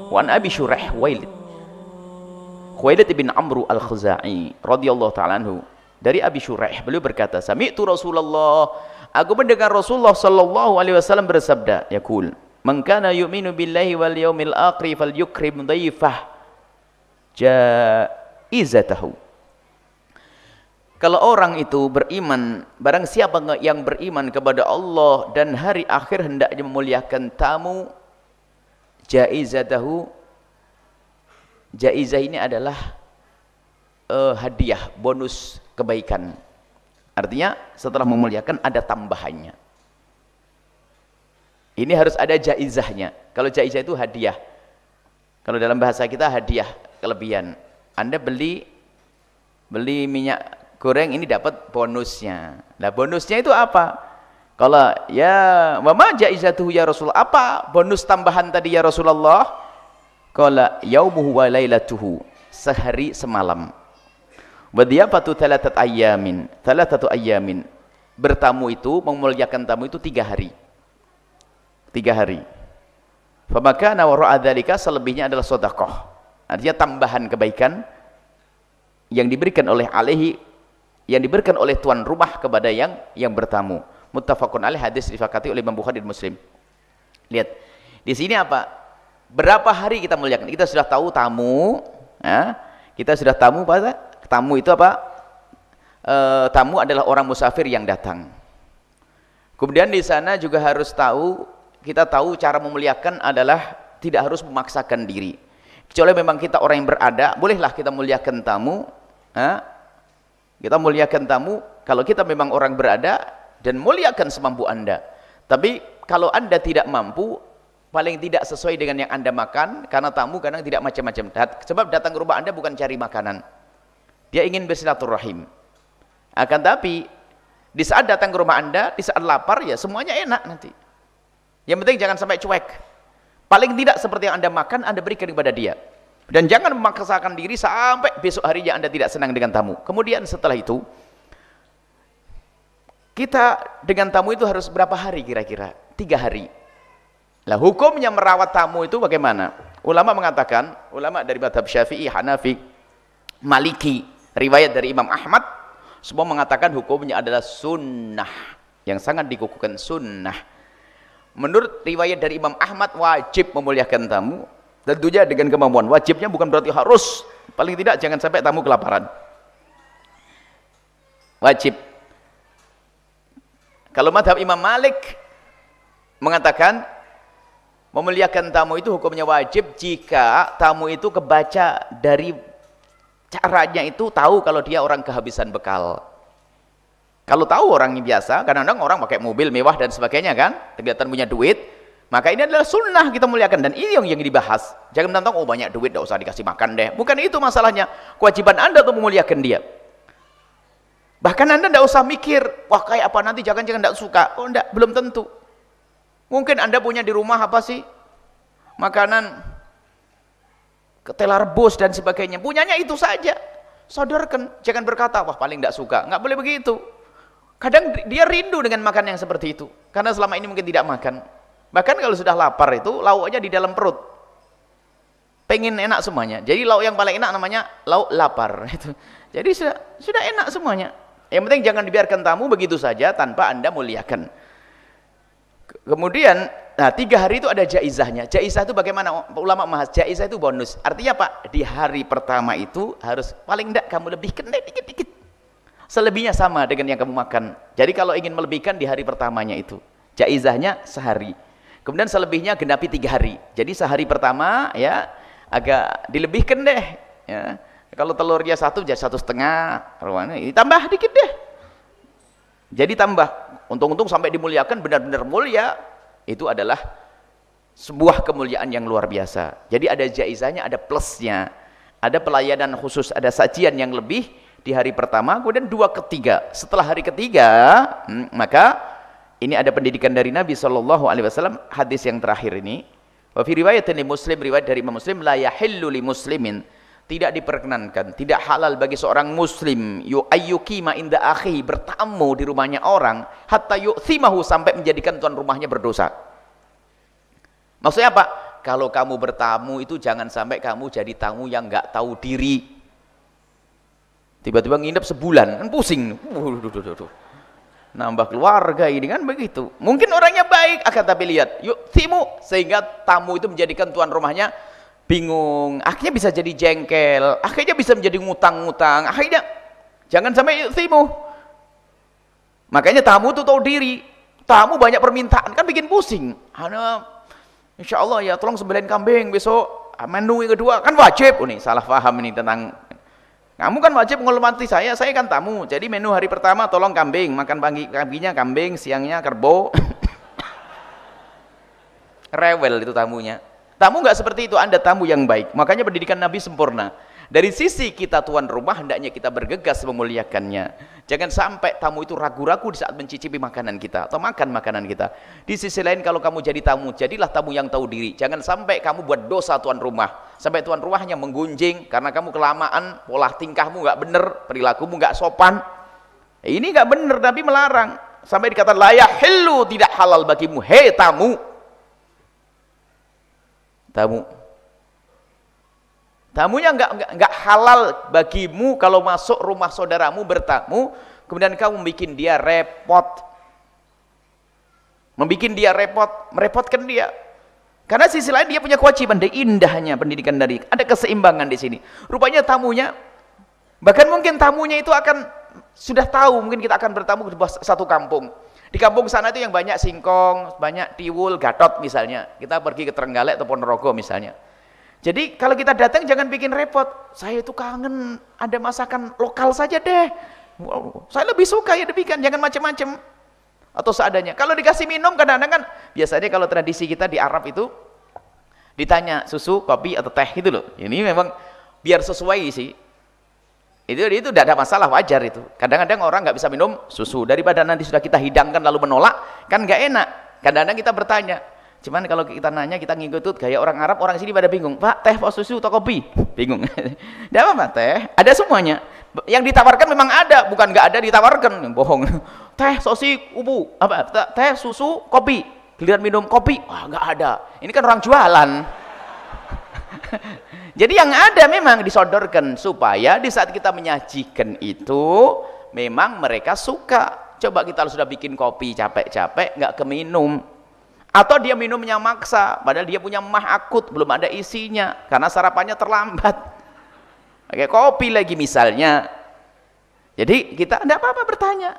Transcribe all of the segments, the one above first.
Wa an Abi Shuraih Khuwailid bin Amru al-Khuzai radhiyallahu ta'ala anhu, dari Abi Shuraih, beliau berkata, sami'tu Rasulullah, aku mendengar Rasulullah sallallahu alaihi wasallam bersabda, yaqul, man kana yu'minu billahi wal yaumil akhir falyukrim dhaifah jaizatahu. Kalau orang itu beriman, barang siapa yang beriman kepada Allah dan hari akhir, hendaknya memuliakan tamu. Jaizatahu, jaizah ini adalah hadiah, bonus kebaikan. Artinya setelah memuliakan ada tambahannya. Ini harus ada jaizahnya. Kalau jaizah itu hadiah. Kalau dalam bahasa kita hadiah, kelebihan. Anda beli minyak goreng, ini dapat bonusnya. Nah, bonusnya itu apa? Kalau ya mama jaizatuhu ya Rasulullah, apa bonus tambahan tadi ya Rasulullah? Qala yaumuhu wa lailatuhu, sehari semalam. Wa dhiyafatu thalathat ayamin. Bertamu itu, memuliakan tamu itu 3 hari. 3 hari. Fa maka nawara dzalika, selebihnya adalah sedekah. Artinya tambahan kebaikan yang diberikan oleh tuan rumah kepada yang bertamu. Muttafaqun alaih, hadis disepakati oleh Imam Bukhari dan Muslim. Lihat. Di sini apa? Berapa hari kita muliakan? Kita sudah tahu tamu, ya? Kita sudah tamu itu apa? Tamu adalah orang musafir yang datang. Kemudian di sana juga harus tahu, kita tahu cara memuliakan adalah tidak harus memaksakan diri. Kecuali memang kita orang yang berada, bolehlah kita muliakan tamu. Ya? Kita muliakan tamu kalau kita memang orang berada, dan muliakan semampu Anda. Tapi kalau Anda tidak mampu, paling tidak sesuai dengan yang Anda makan, karena tamu kadang tidak macam-macam. Sebab datang ke rumah Anda bukan cari makanan, dia ingin bersilaturahim. Akan tapi di saat datang ke rumah Anda, di saat lapar, ya semuanya enak nanti. Yang penting jangan sampai cuek. Paling tidak seperti yang Anda makan, Anda berikan kepada dia. Dan jangan memaksakan diri sampai besok harinya Anda tidak senang dengan tamu. Kemudian setelah itu, kita dengan tamu itu harus berapa hari kira-kira? 3 hari. Nah, hukumnya merawat tamu itu bagaimana? Ulama mengatakan, ulama dari mazhab Syafi'i, Hanafi, Maliki, riwayat dari Imam Ahmad, semua mengatakan hukumnya adalah sunnah, yang sangat dikukuhkan sunnah. Menurut riwayat dari Imam Ahmad, wajib memuliakan tamu, tentunya dengan kemampuan. Wajibnya bukan berarti harus, paling tidak jangan sampai tamu kelaparan. Wajib. Kalau mazhab Imam Malik mengatakan memuliakan tamu itu hukumnya wajib jika tamu itu kebaca dari caranya itu, tahu kalau dia orang kehabisan bekal. Kalau tahu orangnya biasa, kadang-kadang orang pakai mobil mewah dan sebagainya kan, kelihatan punya duit, maka ini adalah sunnah kita muliakan. Dan ini yang dibahas. Jangan tentang oh banyak duit tidak usah dikasih makan deh. Bukan itu masalahnya. Kewajiban Anda untuk memuliakan dia. Bahkan Anda tidak usah mikir, wah kayak apa nanti, jangan-jangan tidak suka. Oh tidak, belum tentu. Mungkin Anda punya di rumah apa sih? Makanan, ketela rebus dan sebagainya. Punyanya itu saja. Sodorkan, jangan berkata, wah paling tidak suka. Nggak boleh begitu. Kadang dia rindu dengan makan yang seperti itu. Karena selama ini mungkin tidak makan. Bahkan kalau sudah lapar itu, lauknya di dalam perut. Pengen enak semuanya. Jadi lauk yang paling enak namanya lauk lapar. Jadi sudah enak semuanya. Yang penting jangan dibiarkan tamu begitu saja tanpa Anda muliakan. Kemudian, nah 3 hari itu ada jaizahnya. Jaizah itu bagaimana? Ulama bahas jaizah itu bonus. Artinya apa? Di hari pertama itu harus paling tidak kamu lebihkan dikit-dikit. Selebihnya sama dengan yang kamu makan. Jadi kalau ingin melebihkan di hari pertamanya itu, jaizahnya sehari. Kemudian selebihnya genapi 3 hari. Jadi sehari pertama ya agak dilebihkan deh. Ya. Kalau telurnya 1 jadi 1,5, ini tambah dikit deh. Jadi tambah, untung-untung sampai dimuliakan benar-benar mulia, itu adalah sebuah kemuliaan yang luar biasa. Jadi ada jaizahnya, ada plusnya, ada pelayanan khusus, ada sajian yang lebih di hari pertama, kemudian 2 ketiga. Setelah hari ketiga, maka ini ada pendidikan dari Nabi SAW, hadis yang terakhir ini. Wa fi riwayatin li Muslim, riwayat dari Imam Muslim, la yahillu li muslimin, tidak diperkenankan, tidak halal bagi seorang muslim ayyukima inda akhi, bertamu di rumahnya orang, hatta yu'thimahu, sampai menjadikan tuan rumahnya berdosa. Maksudnya apa? kalau kamu bertamu itu jangan sampai kamu jadi tamu yang nggak tahu diri. Tiba-tiba nginep sebulan, kan pusing. Nambah keluarga ini kan begitu. Mungkin orangnya baik, akan tapi lihat, yuk timu, sehingga tamu itu menjadikan tuan rumahnya bingung, akhirnya bisa jadi jengkel, akhirnya bisa menjadi ngutang-ngutang, akhirnya jangan sampai yuk timu. Makanya tamu itu tahu diri. Tamu banyak permintaan kan bikin pusing. Insya Allah ya, tolong sembelih kambing besok. Menu yang kedua kan wajib. Oh nih salah paham ini tentang kamu kan wajib menghormati saya kan tamu. Jadi menu hari pertama tolong kambing, makan paginya kambing, siangnya kerbau. Rewel itu tamunya. Tamu nggak seperti itu, Anda tamu yang baik. Makanya pendidikan Nabi sempurna. Dari sisi kita tuan rumah, hendaknya kita bergegas memuliakannya. Jangan sampai tamu itu ragu-ragu di saat mencicipi makanan kita atau makan makanan kita. Di sisi lain, kalau kamu jadi tamu, jadilah tamu yang tahu diri. Jangan sampai kamu buat dosa tuan rumah. Sampai tuan rumahnya menggunjing karena kamu kelamaan, pola tingkahmu nggak bener, perilakumu nggak sopan. Ini nggak bener, Nabi melarang. Sampai dikatakan la yahillu, tidak halal bagimu, hei tamu. Tamunya enggak halal bagimu kalau masuk rumah saudaramu bertamu, kemudian kamu bikin dia repot. Merepotkan dia. Karena sisi lain dia punya kewajiban, dan indahnya pendidikan dari ada keseimbangan di sini. Rupanya tamunya, bahkan mungkin tamunya itu akan sudah tahu, mungkin kita akan bertamu di satu kampung. Di kampung sana itu yang banyak singkong, banyak tiwul, gatot misalnya. Kita pergi ke Trenggalek atau Ponorogo misalnya. Jadi kalau kita datang jangan bikin repot. Saya itu kangen ada masakan lokal saja deh. Wow, saya lebih suka ya demikian, jangan macam-macam. Atau seadanya. Kalau dikasih minum kadang-kadang kan biasanya kalau tradisi kita di Arab itu ditanya susu, kopi atau teh gitu loh. Ini memang biar sesuai sih. Itu tidak ada masalah, wajar itu. Kadang-kadang orang nggak bisa minum susu, daripada nanti sudah kita hidangkan lalu menolak, kan nggak enak. Kadang-kadang kita bertanya. Cuman kalau kita nanya, kita ngikut gaya orang Arab, orang sini pada bingung. Pak, teh, pak, susu, atau kopi? Bingung. Tidak apa-apa, teh. Ada semuanya. Yang ditawarkan memang ada, bukan nggak ada ditawarkan. Bohong. Teh, sosi, ubu, apa? Teh, susu, kopi. Giliran minum kopi, wah nggak ada. Ini kan orang jualan. Jadi yang ada memang disodorkan supaya di saat kita menyajikan itu memang mereka suka. Coba kita sudah bikin kopi capek-capek nggak keminum, atau dia minumnya maksa padahal dia punya mah akut belum ada isinya karena sarapannya terlambat, pakai kopi lagi misalnya. Jadi kita tidak apa-apa bertanya,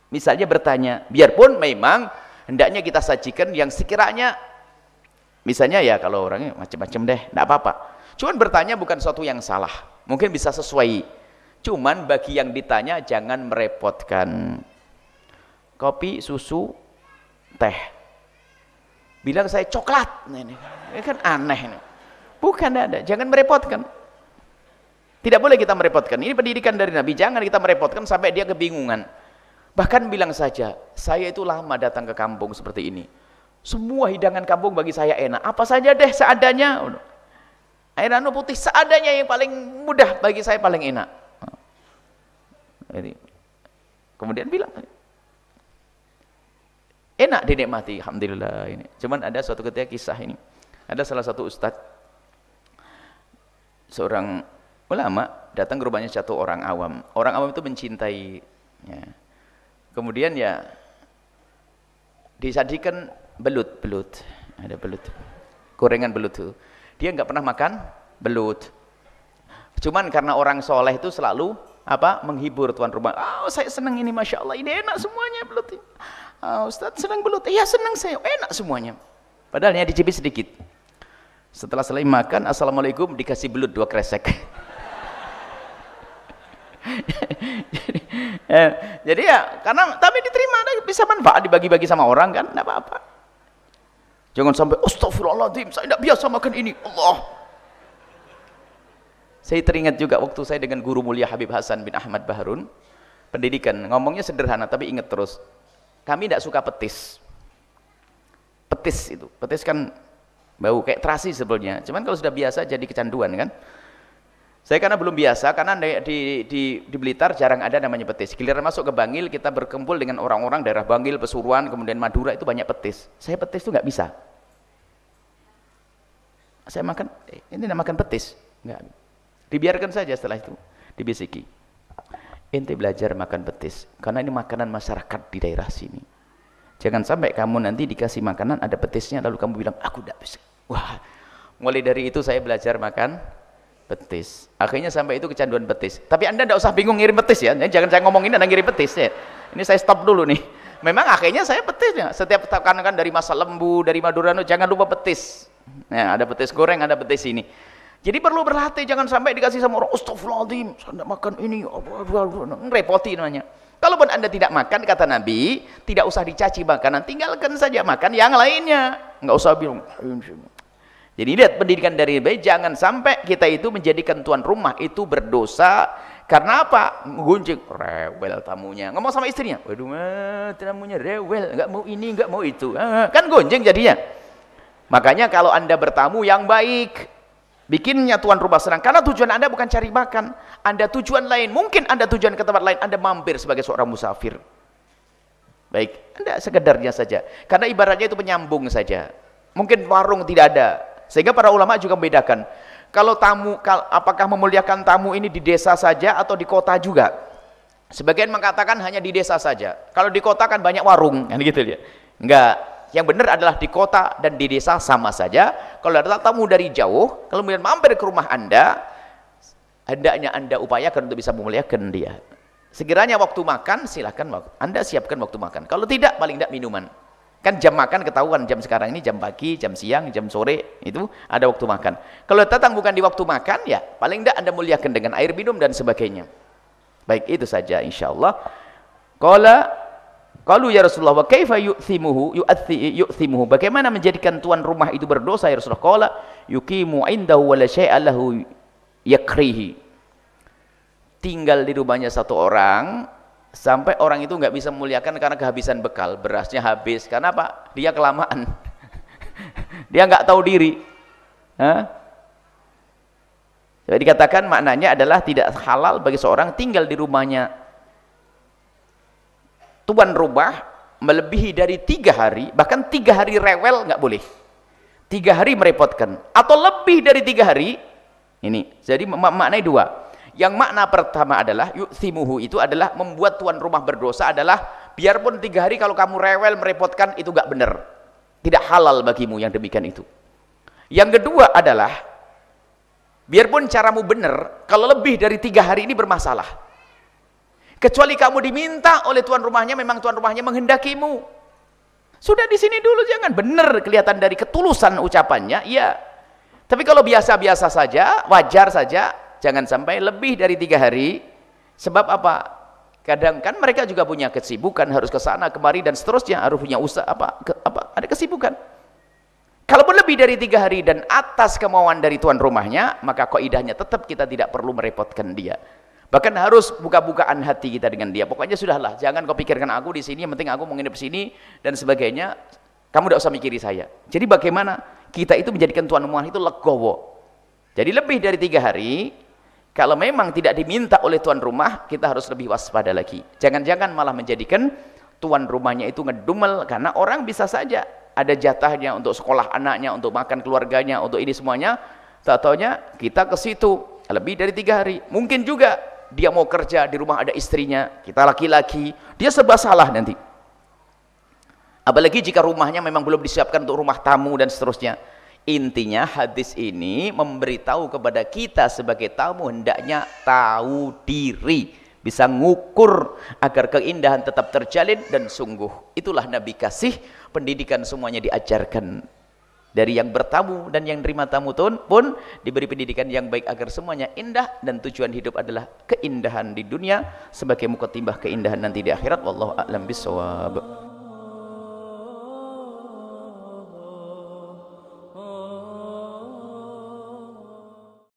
misalnya bertanya, biarpun memang hendaknya kita sajikan yang sekiranya misalnya ya kalau orangnya macam-macam deh, tidak apa-apa. Cuman bertanya bukan suatu yang salah, mungkin bisa sesuai. Cuman bagi yang ditanya jangan merepotkan. Kopi, susu, teh. Bilang saya coklat, ini kan aneh ini. Bukan ada, jangan merepotkan. Tidak boleh kita merepotkan. Ini pendidikan dari Nabi, jangan kita merepotkan sampai dia kebingungan. Bahkan bilang saja, saya itu lama datang ke kampung seperti ini. Semua hidangan kampung bagi saya enak. Apa saja deh seadanya. Air anu putih seadanya yang paling mudah bagi saya paling enak. Jadi, kemudian bilang enak dinikmati, alhamdulillah ini. Cuman ada suatu ketika kisah ini. Ada salah satu ustadz, seorang ulama datang ke rumahnya satu orang awam. Orang awam itu mencintai. Ya. Kemudian ya disajikan belut, ada belut, gorengan belut itu. Dia nggak pernah makan belut. Cuman karena orang soleh itu selalu apa menghibur tuan rumah. Oh saya senang ini, masya Allah, ini enak semuanya belut. Oh, Ustaz senang belut. Iya senang saya, enak semuanya. Padahal hanya dicicipi sedikit. Setelah selesai makan, assalamualaikum, dikasih belut 2 kresek. Jadi ya karena tapi diterima, bisa manfaat dibagi-bagi sama orang kan, tidak apa-apa. Jangan sampai astagfirullahaladzim, saya tidak biasa makan ini. Allah. Saya teringat juga waktu saya dengan guru mulia Habib Hasan bin Ahmad Baharun, pendidikan, ngomongnya sederhana tapi ingat terus. Kami tidak suka petis. Petis itu, petis kan bau kayak terasi sebetulnya. Cuman kalau sudah biasa jadi kecanduan kan. Saya karena belum biasa, karena di Blitar jarang ada namanya petis. Giliran masuk ke Bangil, kita berkumpul dengan orang-orang daerah Bangil, Pesuruan, kemudian Madura, itu banyak petis. Saya petis itu nggak bisa. Saya makan, ini makan petis. Enggak. Dibiarkan saja setelah itu. Dibisiki. Ente belajar makan petis. Karena ini makanan masyarakat di daerah sini. Jangan sampai kamu nanti dikasih makanan ada petisnya lalu kamu bilang, aku tidak bisa. Wah, mulai dari itu saya belajar makan petis. Akhirnya sampai itu kecanduan petis. Tapi Anda tidak usah bingung ngirim petis ya. Jangan saya ngomong ini Anda ngirim petis ya. Ini saya stop dulu nih. Memang akhirnya saya petisnya. Setiap kan dari masa lembu, dari Madura, jangan lupa petis. Nah, ada petis goreng, ada petis ini. Jadi perlu berlatih, jangan sampai dikasih sama orang, astagfirullahaladzim, saya tidak makan ini, repoti namanya. Kalaupun Anda tidak makan, kata Nabi, tidak usah dicaci makanan, tinggalkan saja makan yang lainnya. Nggak usah bilang. Jadi lihat pendidikan dari baik, jangan sampai kita itu menjadikan tuan rumah itu berdosa. Karena apa? Gunjing, rewel tamunya. Ngomong sama istrinya, waduh, tamunya rewel, nggak mau ini, nggak mau itu. Kan gunjing jadinya. Makanya kalau Anda bertamu yang baik, bikinnya tuan rumah senang, karena tujuan Anda bukan cari makan, Anda tujuan lain, mungkin Anda tujuan ke tempat lain, Anda mampir sebagai seorang musafir. Baik, Anda sekedarnya saja, karena ibaratnya itu penyambung saja. Mungkin warung tidak ada, sehingga para ulama juga membedakan, kalau tamu, apakah memuliakan tamu ini di desa saja atau di kota juga. Sebagian mengatakan hanya di desa saja, kalau di kota kan banyak warung, kan gitu ya. Enggak. Yang benar adalah di kota dan di desa sama saja. Kalau ada tamu dari jauh, kalau kemudian mampir ke rumah Anda, hendaknya Anda upayakan untuk bisa memuliakan dia. Sekiranya waktu makan, silakan Anda siapkan waktu makan. Kalau tidak, paling tidak minuman. Kan jam makan ketahuan, jam sekarang ini jam pagi, jam siang, jam sore, itu ada waktu makan. Kalau datang bukan di waktu makan, ya paling tidak Anda muliakan dengan air minum dan sebagainya. Baik, itu saja insyaallah. Qalu ya Rasulullah, wa kaifa yu'thimuhu, bagaimana menjadikan tuan rumah itu berdosa ya Rasulullah? Qala yuqimu indahu wa la syai'a lahu yakrihi. Tinggal di rumahnya satu orang sampai orang itu nggak bisa memuliakan karena kehabisan bekal, berasnya habis. Karena apa? Dia kelamaan. Dia nggak tahu diri. Jadi dikatakan maknanya adalah tidak halal bagi seorang tinggal di rumahnya tuan rumah melebihi dari 3 hari, bahkan 3 hari rewel nggak boleh, 3 hari merepotkan, atau lebih dari 3 hari. Ini jadi maknanya 2. Yang makna pertama adalah yu'thimuhu, itu adalah membuat tuan rumah berdosa, adalah biarpun 3 hari kalau kamu rewel merepotkan, itu nggak benar, tidak halal bagimu yang demikian itu. Yang kedua adalah biarpun caramu benar, kalau lebih dari 3 hari ini bermasalah. Kecuali kamu diminta oleh tuan rumahnya, memang tuan rumahnya menghendakimu. Sudah di sini dulu, jangan, benar kelihatan dari ketulusan ucapannya, iya. Tapi kalau biasa-biasa saja, wajar saja, jangan sampai lebih dari 3 hari. Sebab apa? Kadang kan mereka juga punya kesibukan, harus ke sana kemari dan seterusnya, harus punya usaha ada kesibukan. Kalaupun lebih dari 3 hari dan atas kemauan dari tuan rumahnya, maka kaidahnya tetap kita tidak perlu merepotkan dia. Bahkan harus buka-bukaan hati kita dengan dia. Pokoknya sudahlah, jangan kau pikirkan aku di sini, yang penting aku mau nginep sini dan sebagainya. Kamu tidak usah mikiri saya. Jadi bagaimana kita itu menjadikan tuan rumah itu legowo. Jadi lebih dari 3 hari, kalau memang tidak diminta oleh tuan rumah, kita harus lebih waspada lagi. Jangan-jangan malah menjadikan tuan rumahnya itu ngedumel, karena orang bisa saja ada jatahnya untuk sekolah anaknya, untuk makan keluarganya, untuk ini semuanya. Tak-taunya kita ke situ lebih dari 3 hari. Mungkin juga dia mau kerja, di rumah ada istrinya, kita laki-laki, dia serba salah nanti. Apalagi jika rumahnya memang belum disiapkan untuk rumah tamu dan seterusnya. Intinya hadis ini memberitahu kepada kita sebagai tamu hendaknya tahu diri, bisa ngukur agar keindahan tetap terjalin, dan sungguh itulah Nabi kasih pendidikan, semuanya diajarkan. Dari yang bertamu dan yang terima tamu pun diberi pendidikan yang baik agar semuanya indah, dan tujuan hidup adalah keindahan di dunia sebagai mukotibah keindahan nanti di akhirat. Wallahu a'lam bishawab.